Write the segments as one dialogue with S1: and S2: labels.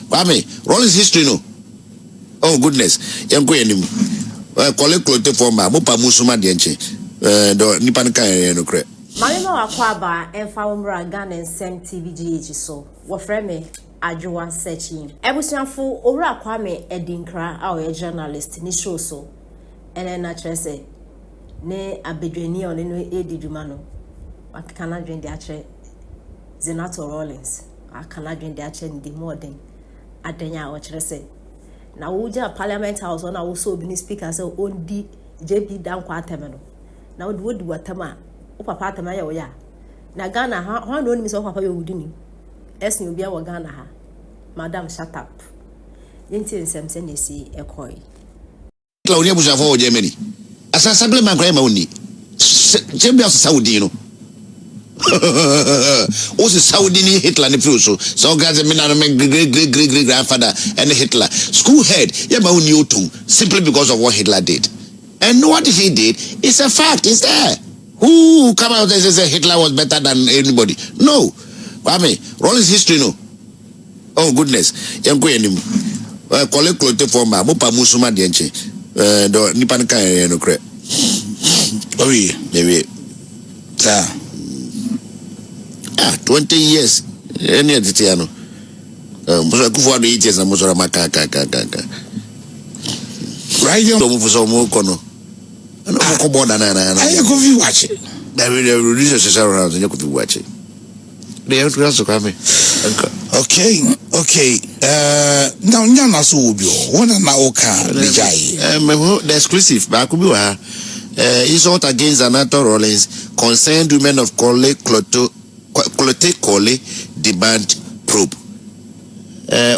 S1: Kwame, Rollins history no. Oh goodness. Yanko yenim. Collect clote forma, mopa musuma dienche. Do nipan kan no kre.
S2: Malima wakwaba emfa umra Ghana nsem TVGH so. Wo frame adwoa searching. Ebusuafo owura Kwame Edinkra a o journalist ni show so. Ene na trese ne abedwani o ne no edidwuma no. Wakana dwen de akre Zenator Rollins. Akana dwen de akre ndi modern. Adenya o trese. Na wuja Parliament House na wo so bi ni speaker say ondi JB dan kwa atemeno. Na wo di watama o papa atema ya wo ya. Na Ghana ha no ni so papa ye wudi ni. Esin obi a wo Ghana ha. Madam shut up. Yenti nsem se na si ekoi.
S1: La unia busa fo Germany. Asa sable man kwa ma oni. Jembe as Saudi no. Also Saudi ni Hitler ni fru so guys me na great grandfather and Hitler school head yeah ma oni otum simply because of what Hitler did. And what he did is a fact, it's there. Who come out and say Hitler was better than anybody? No. I mean, Rollins history no. Oh goodness. Yanko yenim. Collect clote forma, mopa musuma dienche. Do nipan kan no kre. Oh yeah. Maybe. 20 years. Any of the tiano. Musa kufu do years na musora makaka. Right you don't move so more kono. No ko na. I go view watch it. That we release around and you could watch it. They have to also come. Okay. Now nyana so obi o. Wona na oka bijai. The exclusive ba ko bi wa. Insult against Zenator Rollins concerned women of Clote demand probe.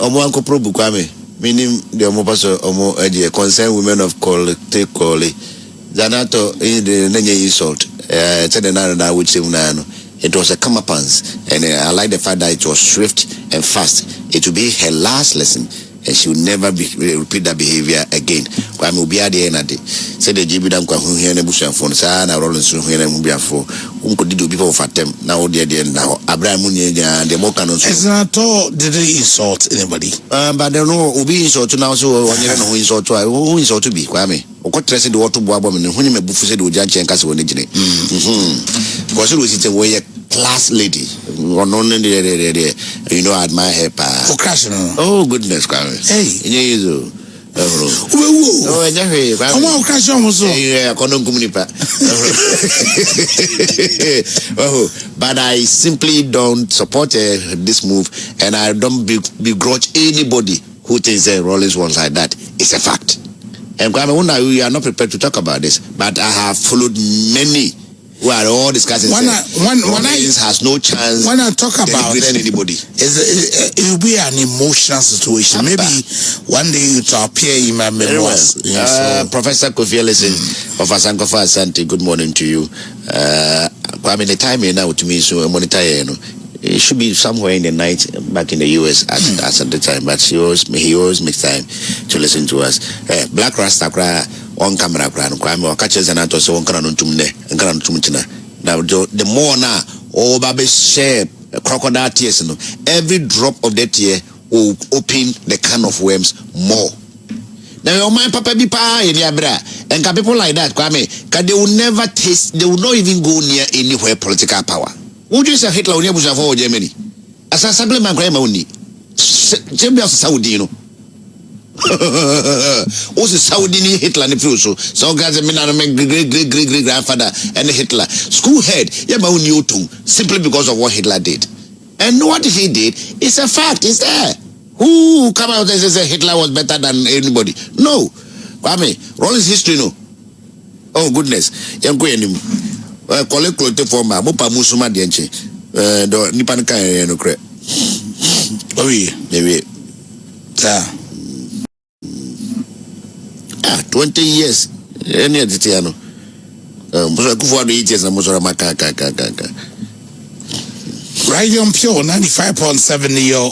S1: Omo anko probe Kwame. Meaning the omo paso omo concerned women of Clote. Zenator in the Nanya insult. It was a comeuppance, and I like the fact that it was swift and fast. It will be her last lesson, and she will never repeat that behavior again. Kwame will be at the end of the day. Say the Jibidam Kwahuyan Bushan for Sana Rollins Mubia could do people for them now. Now Abraham Munya, the Mokano.
S3: Zenator didn't insult anybody.
S1: But they know Ubi insult now, so one year no insult to who insult to be Kwame. Or got dressed the water bob and when you may buffet to judge and cast one engine. Because it was a way class lady. You know, I admire her. Oh, goodness, hey, oh, Jeffrey, but I simply don't support this move, and I don't begrudge anybody who thinks that Rollins was like that. It's a fact. And we are not prepared to talk about this, but I have followed many who are all discussing. Rollins has no chance.
S3: When I talk about
S1: anybody,
S3: it will be an emotional situation. Maybe one day it will appear in my memoirs.
S1: Professor Kofi Ellison of Asankofa Asante, good morning to you. I mean, the time now to me, so monitor, it should be somewhere in the night back in the US at the time, but he always makes time to listen to us. Black Rasta on camera crime or catches and so on now the more now baby share crocodile tears every drop of that tear will open the can of worms more. Now your mind papa be pa in your bra and can people like that Kwame they will never taste, they will not even go near anywhere political power. Would you say Hitler near Busa for Germany? As a simple man crime only Jembe as Saudi, you know. Also Saudi ni Hitler ni fuso. So guys me na great grandfather and Hitler. School head, yeah ma oni otum simply because of what Hitler did. And what he did is a fact, it's there. Who come out and say Hitler was better than anybody? No. Kwame, Rollins history no. Oh goodness. Yanko yenim. Collect clote forma, mopa musuma dienche. Do nipan kan no kre.
S3: Oh yeah.
S1: Maybe. 20 years. Any of the tiano. Musa kufu do years na musora makaka.
S3: Right on pure 95.7 year.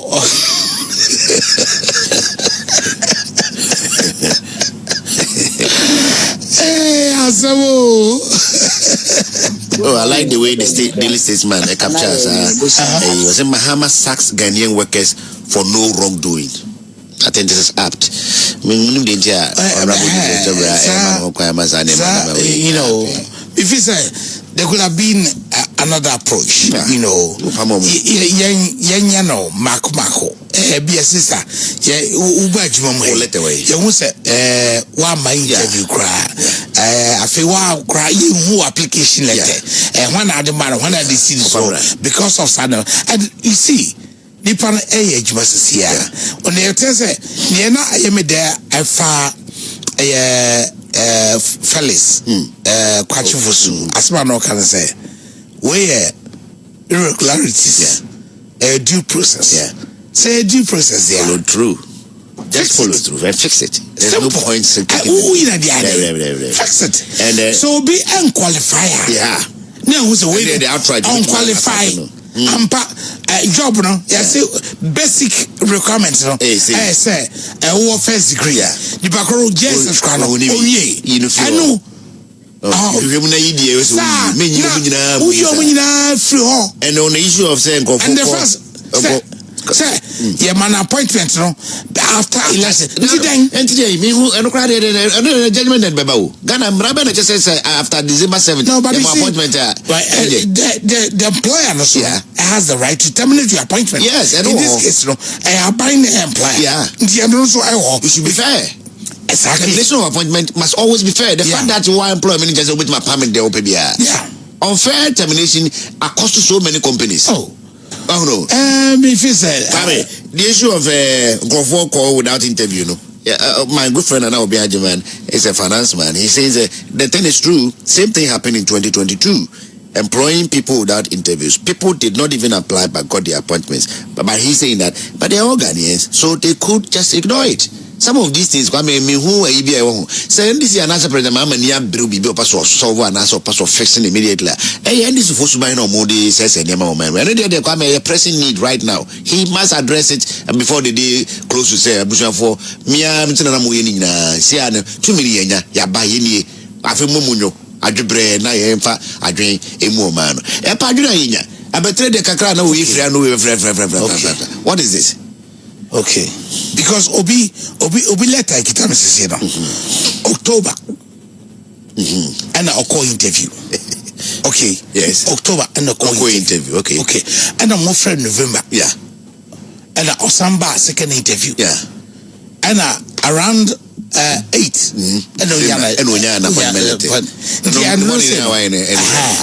S3: Hey, Asamo.
S1: Oh, I like the way the Daily Statesman captures. He was saying Mahama sacks Ghanaian workers for no wrongdoing. I think this is apt. You
S3: know, if it's there could have been another approach, you know. Mako, be a sister, Uber Jumamo, you won't say, one my interview cry. I feel wow, cry you who application letter, and one other man, one of the cities, because of Sana. And you see, Nippon age was here. When they tell say, Niena, I am there, I far fellas, Quachufusu, as man can say, where irregularities, due process, say due process,
S1: follow through, just follow through and fix it. There's no point in
S3: fix it, and so be unqualified.
S1: Yeah,
S3: now who's the way
S1: they outright
S3: unqualified. Job no, yes, basic requirements no. Say, first degree. The background Jesus Christ. Oh yeah, you know.
S1: You have no idea. And on the issue of saying go for
S3: and the first say, yeah, man, appointment no after election.
S1: And today, me who and cried judgment at Babao. Ghana Mraban just says after December 7th.
S3: No, but
S1: appointment.
S3: The employer also has the right to terminate your appointment.
S1: Yes,
S3: in this case, no, I am buying the employer.
S1: Yeah,
S3: it
S1: should be fair.
S3: Exactly.
S1: The termination of appointment must always be fair. The fact that one employment just with my permit there, unfair termination are cost to so many companies. Oh no.
S3: If you said
S1: the issue of go for call without interview, no. My good friend and I will be a man is a finance man. He says the thing is true. Same thing happened in 2022. Employing people without interviews. People did not even apply but got their appointments. But he's saying that, but they're all Ghanaians, so they could just ignore it. Some of these things, me who a be say this is an answer president, Mamma Nia Bruby, Passo solve and answer pass of fixing immediately. And this is supposed to buy no more says and Yama man. And they come a pressing need right now. He must address it before the day close to say Bushan for Mia Mutanamuina, Sian, 2 million, Yabayini, Afimuno, Adjubre, Naemfa, Adrin, Emo man. A Paduna, I betrayed the Kakano if I know. What is this?
S3: Okay, because Obi letter kita Mrs. October, and a call interview. Okay,
S1: yes,
S3: October and a call
S1: interview. Okay,
S3: and a more friend November.
S1: Yeah,
S3: and a Osamba second interview.
S1: Yeah,
S3: and around 8. And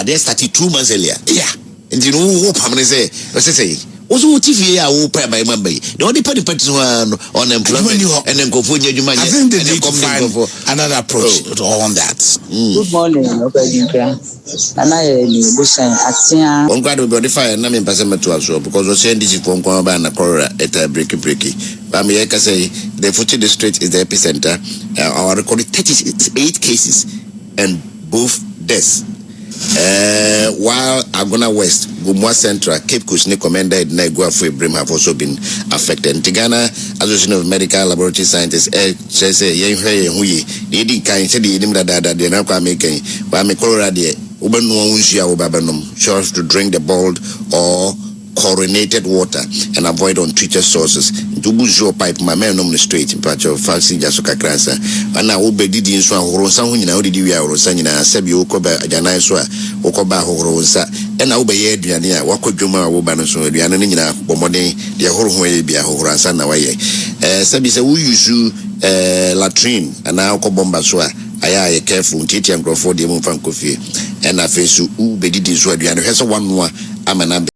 S1: they started 2 months earlier.
S3: Yeah,
S1: and you know what I'm gonna say? What's it say? Also, TV will pay by Mumbai. The only party on employment and then go for your money.
S3: I think they need to find another approach on that.
S4: Good morning, and I
S1: I'm glad we got the fire and I'm in Passama to us because we're saying this is from Kwamba and Cora at a breaky. But I can say the Fuchi district is the epicenter. Our recorded 38 cases and both deaths. While Agona West, Gumwa Central, Cape Coast, Commander Negua Brim have also been affected. Tigana Association of Medical Laboratory Scientists says the kind said the Naka making Bami Colorado, Ubanua Ubabanum, chose to drink the boiled or chlorinated water and avoid untreated sources. Dubujo pipe my man on the street in patch of Fancy Jasuka Cransa. And now Ube did in Swan Horosan, you know, did you are Rosana, Sebi Okoba, Janaiswa, Okoba Horosa, and Ube Yediania, Wako Juma, Ubanaso, Dianina, Bomode, the Horowe, Bia Horasan away. Sebi say, we use latrine and now Kobombaswa. I careful, Titi and Grofo, the Monfan Coffee, and I face Ube did in Swedian, has a 1 more. I'm an